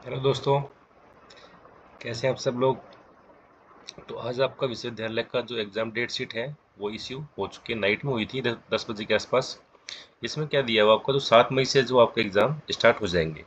Hello दोस्तों, कैसे हैं आप सब लोग। तो आज आपका विश्वविद्यालय का जो एग्ज़ाम डेट शीट है वो इश्यू हो चुकी है। नाइट में हुई थी 10 बजे के आसपास। इसमें क्या दिया हुआ आपका, जो 7 मई से जो आपके एग्ज़ाम स्टार्ट हो जाएंगे।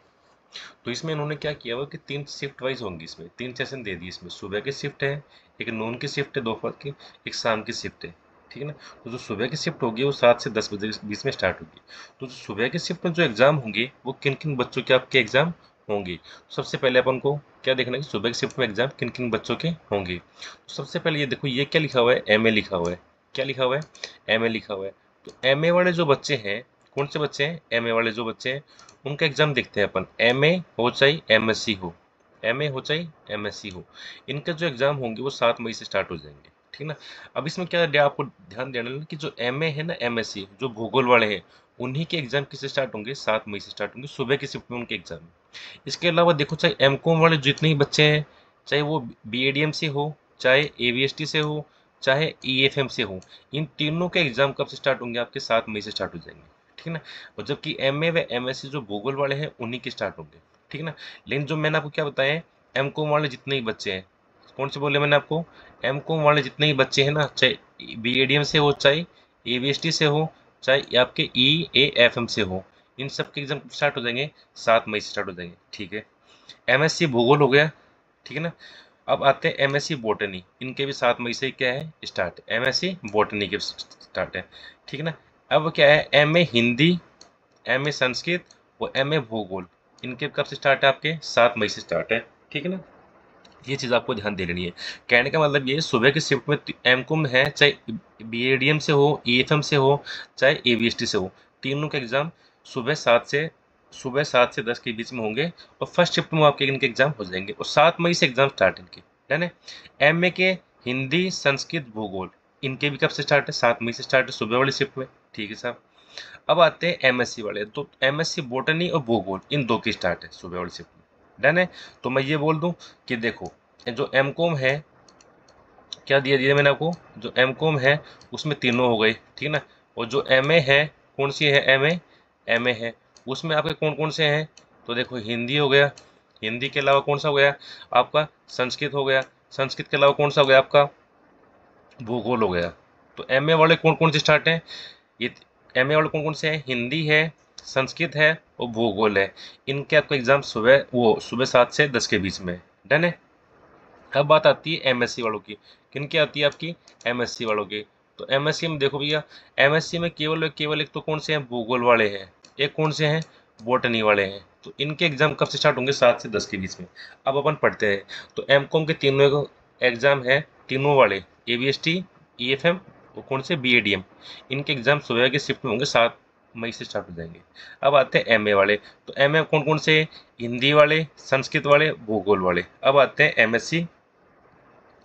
तो इसमें इन्होंने क्या किया हुआ कि 3 शिफ्ट वाइज होंगी, इसमें 3 सेशन दे दिए। इसमें सुबह की शिफ्ट है, एक नून की शिफ्ट है दोपहर की, एक शाम की शिफ्ट है। ठीक है ना। तो जो सुबह की शिफ्ट होगी वो 7 से 10 बजे के बीच में स्टार्ट होगी। तो जो सुबह की शिफ्ट में जो एग्ज़ाम होंगे वो किन किन बच्चों के आपके एग्ज़ाम होंगे। सबसे पहले अपन को क्या देखना है कि सुबह की शिफ्ट में एग्ज़ाम किन किन बच्चों के होंगे। तो सबसे पहले ये देखो, ये क्या लिखा हुआ है, एम ए लिखा हुआ है। क्या लिखा हुआ है, एम ए लिखा हुआ है। तो एम ए वाले जो बच्चे हैं, कौन से बच्चे हैं, एम ए वाले जो बच्चे हैं उनका एग्जाम देखते हैं अपन। एम ए हो चाहे एम एस सी हो, एम ए हो चाहे एम एस सी हो, इनके जो एग्जाम होंगे वो 7 मई से स्टार्ट हो जाएंगे। ठीक ना। अब इसमें क्या आपको ध्यान देना है कि जो एम ए है ना, एम एस सी जो भूगोल वाले हैं, उन्हीं के एग्जाम किससे स्टार्ट होंगे, 7 मई से स्टार्ट होंगे, सुबह की शिफ्ट में उनके एग्जाम। इसके अलावा देखो, चाहे एम कॉम वाले जितने ही बच्चे हैं, चाहे वो बी ए डी एम से हो, चाहे ए वी एस टी से हो, चाहे ई एफ एम से हो, इन तीनों के एग्जाम कब से स्टार्ट होंगे, आपके 7 मई से स्टार्ट हो जाएंगे। ठीक है ना। और जबकि एम ए व एम एस सी जो भूगोल वाले हैं उन्हीं के स्टार्ट होंगे। ठीक है ना। लेकिन जो मैंने आपको क्या बताया, एम कॉम वाले जितने ही बच्चे हैं, कौन से बोले मैंने आपको, एम कॉम वाले जितने ही बच्चे हैं ना, चाहे बी ए डी एम से हो, चाहे ए वी एस टी से हो, चाहे आपके ई ए एफ एम से हो, इन सब के एग्जाम स्टार्ट हो जाएंगे, 7 मई से स्टार्ट हो जाएंगे। ठीक है। एम एस सी भूगोल हो गया। ठीक है ना। अब आते हैं एम एस सी बॉटनी, इनके भी 7 मई से क्या है, start. M S C botany के स्टार्ट है। ठीक है ना। अब क्या है, M A Hindi, M A Sanskrit और एम ए भूगोल, इनके कब से स्टार्ट है, आपके 7 मई से स्टार्ट है। ठीक है ना। ये चीज़ आपको ध्यान दे लेनी है। कहने का मतलब ये, सुबह की शिफ्ट में एम कॉम है, चाहे बी ए डी एम से हो, ई एफ एम से हो, चाहे ए वी एस टी से हो, तीनों के एग्जाम सुबह 7 से 10 के बीच में होंगे। और फर्स्ट शिफ्ट में आपके इनके एग्जाम हो जाएंगे और 7 मई से एग्जाम स्टार्ट इनके। डन है। एम ए के हिंदी संस्कृत भूगोल, इनके भी कब से स्टार्ट है, 7 मई से स्टार्ट है, सुबह वाली शिफ्ट में। ठीक है साहब। अब आते हैं एम एस सी वाले। तो एम एस सी बॉटनी और भूगोल, इन दो की स्टार्ट है सुबह वाली शिफ्ट में। डन है। तो मैं ये बोल दूं कि देखो, जो एम कॉम है, क्या दिया दिया मैंने आपको, जो एम कॉम है उसमें तीनों हो गए। ठीक है ना। और जो एम ए है, कौन सी है, एम ए है, उसमें आपके कौन कौन से हैं। तो देखो, हिंदी हो गया, हिंदी के अलावा कौन सा हो गया आपका, संस्कृत हो गया, संस्कृत के अलावा कौन सा हो गया आपका, भूगोल हो गया। तो एम ए वाले कौन कौन से स्टार्ट हैं, ये एम ए वाले कौन कौन से हैं, हिंदी है, संस्कृत है और भूगोल है। इनके आपका एग्जाम सुबह 7 से 10 के बीच में है। डन है। अब बात आती है एमएससी वालों की। किन की आती है आपकी, एमएससी वालों की। तो एमएससी में देखो भैया, एमएससी में केवल केवल एक तो कौन से हैं, भूगोल वाले हैं, एक कौन से हैं, बॉटनी वाले हैं। तो इनके एग्जाम कब से स्टार्ट होंगे, 7 से 10 के बीच में। अब अपन पढ़ते हैं। तो एम कॉम के तीनों एग्जाम है, तीनों वाले, A B S T, E F M और कौन से, बी ए डी एम, इनके एग्जाम सुबह के शिफ्ट में होंगे, 7 मई से स्टार्ट हो जाएंगे। अब आते हैं एम ए वाले। तो एम ए कौन कौन से, हिंदी वाले, संस्कृत वाले, भूगोल वाले। अब आते हैं एम एस सी।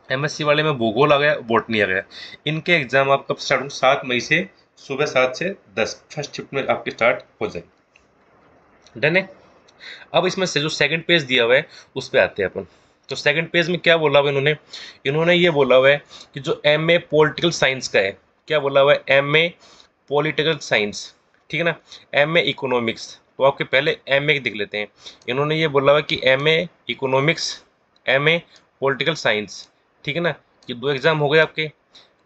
एमएससी वाले में भूगोल आ गया, बॉटनी आ गया। इनके एग्जाम आप कब स्टार्ट होंगे, 7 मई से सुबह 7 से 10 फर्स्ट शिफ्ट में आपके स्टार्ट हो जाएंगे। डन है। अब इसमें से जो सेकंड पेज दिया हुआ है उस पे आते हैं अपन। तो सेकंड पेज में क्या बोला हुआ है इन्होंने, इन्होंने ये बोला हुआ है कि जो एम ए पॉलिटिकल साइंस का है, क्या बोला हुआ है, एम ए पॉलिटिकल साइंस। ठीक है ना। एम ए इकोनॉमिक्स, तो आपके पहले एम ए देख लेते हैं। इन्होंने ये बोला हुआ है कि M A economics, M A political science. ठीक है ना। ये दो एग्जाम हो गए आपके।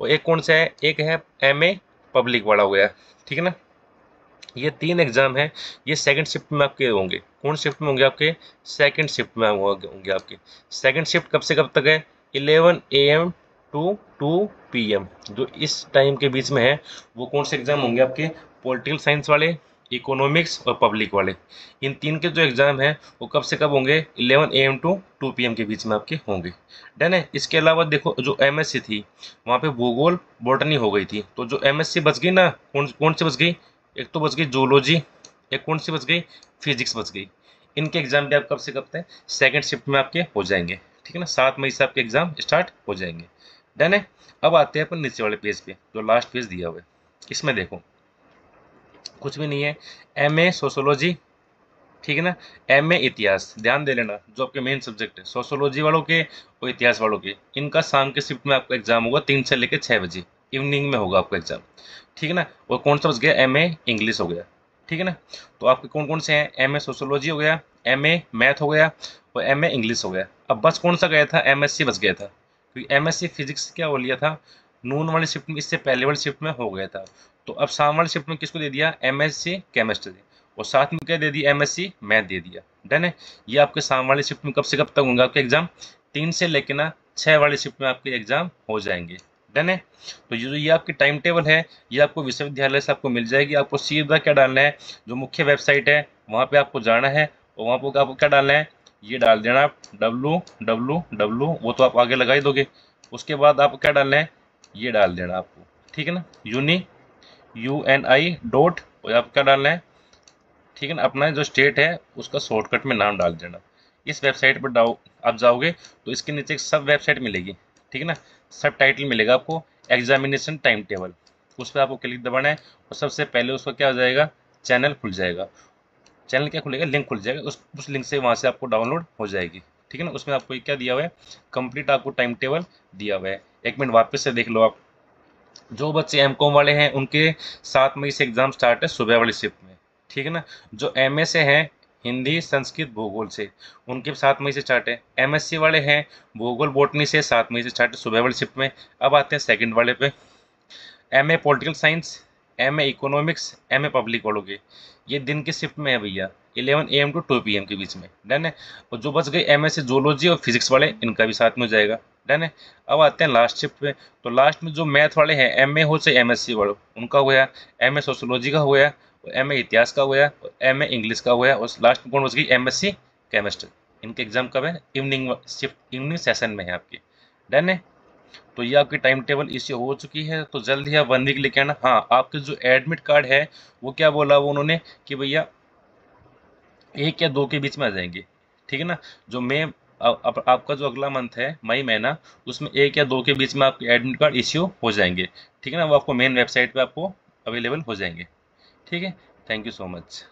और एक कौन सा है, एक है एम ए पब्लिक वाला हो गया। ठीक है ना। ये 3 एग्जाम है। ये सेकंड शिफ्ट में आपके होंगे, कौन शिफ्ट में होंगे आपके, सेकंड शिफ्ट में होंगे आपके। सेकंड शिफ्ट कब से कब तक है, 11 AM टू 2 PM, जो इस टाइम के बीच में है, वो कौन से एग्जाम होंगे आपके, पॉलिटिकल साइंस वाले, इकोनॉमिक्स और पब्लिक वाले। इन तीन के जो एग्जाम है वो कब से कब होंगे, 11 AM टू 2 PM के बीच में आपके होंगे। डन है। इसके अलावा देखो, जो एमएससी थी वहाँ पे भूगोल बॉटनी हो गई थी, तो जो एमएससी बच गई ना, कौन कौन सी बच गई, एक तो बच गई जूलॉजी, एक कौन सी बच गई, फिजिक्स बच गई। इनके एग्जाम भी आप कब से कब तक, सेकंड शिफ्ट में आपके हो जाएंगे। ठीक है ना। 7 मई से आपके एग्जाम स्टार्ट हो जाएंगे। डन है। अब आते हैं अपन नीचे वाले पेज पे, जो लास्ट पेज दिया हुआ है। इसमें देखो, कुछ भी नहीं है। एम ए सोशोलॉजी, ठीक है ना, एम ए इतिहास, ध्यान दे लेना, जो आपके मेन सब्जेक्ट है, सोशोलॉजी वालों के और इतिहास वालों के, इनका शाम के शिफ्ट में आपका एग्जाम होगा, 3 से लेकर 6 बजे इवनिंग में होगा आपका एग्जाम। ठीक है ना। और कौन सा बच गया, एम ए इंग्लिश हो गया। ठीक है ना। तो आपके कौन कौन से हैं, एम ए सोशोलॉजी हो गया, MA मैथ हो गया और MA इंग्लिश हो गया। अब बस कौन सा गया था, MSc बस गया था, क्योंकि MSc फिजिक्स क्या हो लिया था, नून वाली शिफ्ट में, इससे पहले वाली शिफ्ट में हो गया था। तो अब शाम वाली शिफ्ट में किसको दे दिया, MSc केमिस्ट्री, और साथ में क्या दे दिया, MSc मैथ दे दिया। डन है। ये आपके शाम वाली शिफ्ट में कब से कब तक होंगे आपके एग्जाम, 3 से लेकर ना 6 वाली शिफ्ट में आपके एग्जाम हो जाएंगे। डन है। तो ये आपकी टाइम टेबल है, ये आपको विश्वविद्यालय से आपको मिल जाएगी। आपको सीधा क्या डालना है, जो मुख्य वेबसाइट है वहाँ पे आपको जाना है, और वहाँ पर आपको क्या डालना है, ये डाल देना आप www, वो तो आप आगे लगा ही दोगे। उसके बाद आपको क्या डालना है, ये डाल देना आपको, ठीक है ना, UNI डॉट, और आपको क्या डालना है, ठीक है ना, अपना जो स्टेट है उसका शॉर्टकट में नाम डाल देना। इस वेबसाइट पर आप जाओगे तो इसके नीचे एक सब वेबसाइट मिलेगी, ठीक है ना, सब टाइटल मिलेगा आपको, एग्जामिनेशन टाइम टेबल, उस पर आपको क्लिक दबाना है, और सबसे पहले उसका क्या हो जाएगा, चैनल खुल जाएगा। चैनल क्या खुलेगा, लिंक खुल जाएगा, उस लिंक से वहाँ से आपको डाउनलोड हो जाएगी, ठीक है ना। उसमें आपको क्या दिया हुआ है, कंप्लीट आपको टाइम टेबल दिया हुआ है। एक मिनट वापस से देख लो आप। जो बच्चे MCOM वाले हैं उनके 7 मई से एग्जाम स्टार्ट है सुबह वाली शिफ्ट में, ठीक है ना। जो MA से हैं हिंदी संस्कृत भूगोल से, उनके 7 मई से स्टार्ट है। MSc वाले हैं भूगोल बॉटनी से, 7 मई से स्टार्ट है सुबह वाली शिफ्ट में। अब आते हैं सेकंड वाले पे, MA political science, MA economics, MA public वालों के, ये दिन की शिफ्ट में है भैया, 11 AM टू 2 PM के बीच में। डन है। और जो बच गए MSc जूलॉजी और फिजिक्स वाले, इनका भी साथ में हो जाएगा। डन है। अब आते हैं लास्ट शिफ्ट पे, तो लास्ट में जो मैथ वाले हैं, MA हो चाहे MSc वालों, उनका हो गया, MA सोशोलॉजी का हो गया, MA इतिहास का हो गया, और MA इंग्लिश का हो गया, और लास्ट में कौन बच गई, MSc केमिस्ट्री। इनके एग्जाम कब है, इवनिंग शिफ्ट, इवनिंग सेशन में है आपकी। डन है। तो ये आपकी टाइम टेबल इश्यू हो चुकी है, तो जल्द ही आप 1 वीक लेके आना। हाँ, आपके जो एडमिट कार्ड है वो क्या बोला वो उन्होंने, कि भैया 1 या 2 के बीच में आ जाएंगे, ठीक है ना। जो मई, आपका जो अगला मंथ है मई महीना, उसमें 1 या 2 के बीच में आपके एडमिट कार्ड इश्यू हो जाएंगे, ठीक है ना। वो आपको मेन वेबसाइट पे आपको अवेलेबल हो जाएंगे, ठीक है। Thank you so much.